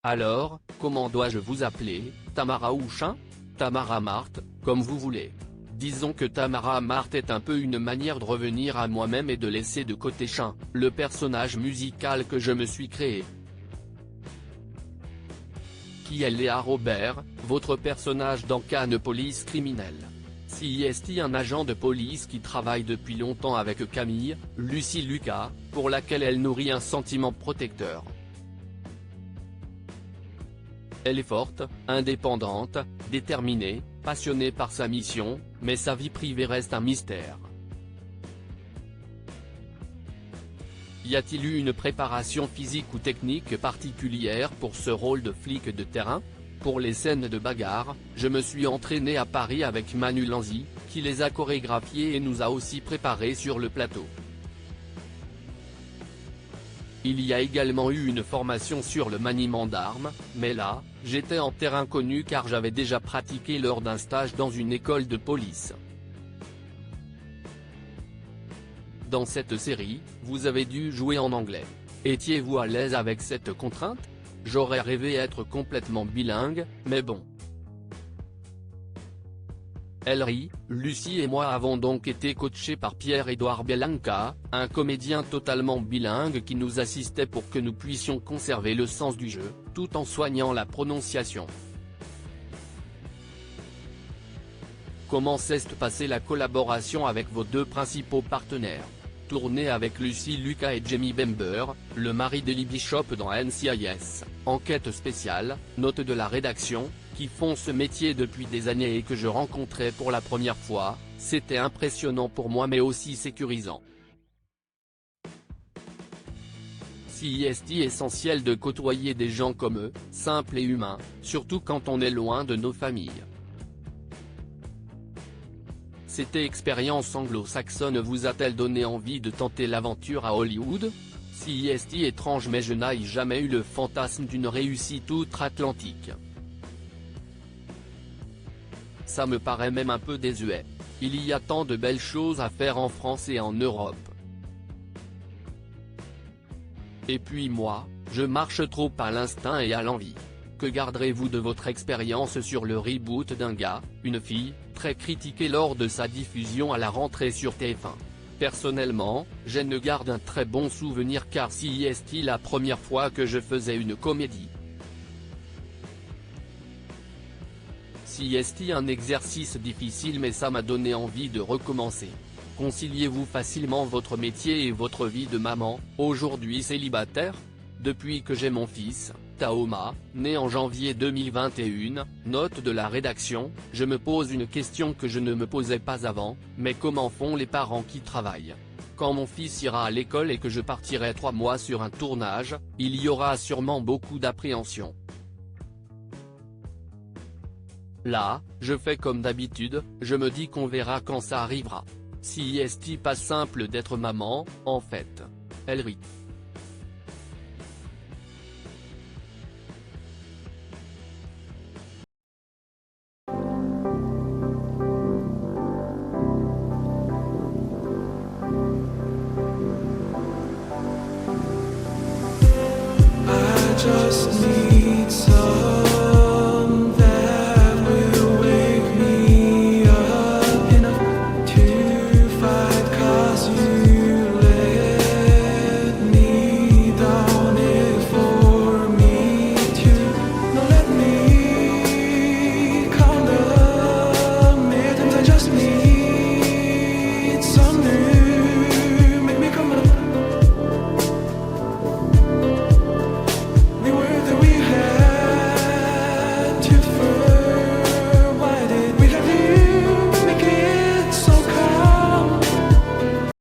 Alors, comment dois-je vous appeler, Tamara ou Chin? Tamara Marthe, comme vous voulez. Disons que Tamara Marthe est un peu une manière de revenir à moi-même et de laisser de côté Chin, le personnage musical que je me suis créé. Qui est Léa Robert, votre personnage dans Cannes Police Criminelle. CIST, un agent de police qui travaille depuis longtemps avec Camille, Lucie Lucas, pour laquelle elle nourrit un sentiment protecteur. Elle est forte, indépendante, déterminée, passionnée par sa mission, mais sa vie privée reste un mystère. Y a-t-il eu une préparation physique ou technique particulière pour ce rôle de flic de terrain? Pour les scènes de bagarre, je me suis entraîné à Paris avec Manu Lanzi, qui les a chorégraphiées et nous a aussi préparés sur le plateau. Il y a également eu une formation sur le maniement d'armes, mais là, j'étais en terrain connu car j'avais déjà pratiqué lors d'un stage dans une école de police. Dans cette série, vous avez dû jouer en anglais. Étiez-vous à l'aise avec cette contrainte? J'aurais rêvé être complètement bilingue, mais bon. Elle rit. Lucie et moi avons donc été coachés par Pierre-Édouard Bianca, un comédien totalement bilingue qui nous assistait pour que nous puissions conserver le sens du jeu, tout en soignant la prononciation. Comment s'est passée la collaboration avec vos deux principaux partenaires? Tournée avec Lucie Lucas et Jamie Bember, le mari d'Ellie Bishop dans NCIS, enquête spéciale, note de la rédaction, qui font ce métier depuis des années et que je rencontrais pour la première fois, c'était impressionnant pour moi mais aussi sécurisant. CIST, essentiel de côtoyer des gens comme eux, simples et humains, surtout quand on est loin de nos familles. Cette expérience anglo-saxonne vous a-t-elle donné envie de tenter l'aventure à Hollywood? CIST, étrange mais je n'ai jamais eu le fantasme d'une réussite outre-Atlantique. Ça me paraît même un peu désuet. Il y a tant de belles choses à faire en France et en Europe. Et puis moi, je marche trop à l'instinct et à l'envie. Que garderez-vous de votre expérience sur le reboot d'un gars, une fille, très critiqué lors de sa diffusion à la rentrée sur TF1? Personnellement, je ne garde un très bon souvenir car CIST la première fois que je faisais une comédie. CIST, un exercice difficile mais ça m'a donné envie de recommencer. Conciliez-vous facilement votre métier et votre vie de maman, aujourd'hui célibataire? Depuis que j'ai mon fils, Taoma, né en janvier 2021, note de la rédaction, je me pose une question que je ne me posais pas avant, mais comment font les parents qui travaillent? Quand mon fils ira à l'école et que je partirai 3 mois sur un tournage, il y aura sûrement beaucoup d'appréhension. Là, je fais comme d'habitude, je me dis qu'on verra quand ça arrivera. CIST, pas simple d'être maman, en fait. Elle rit.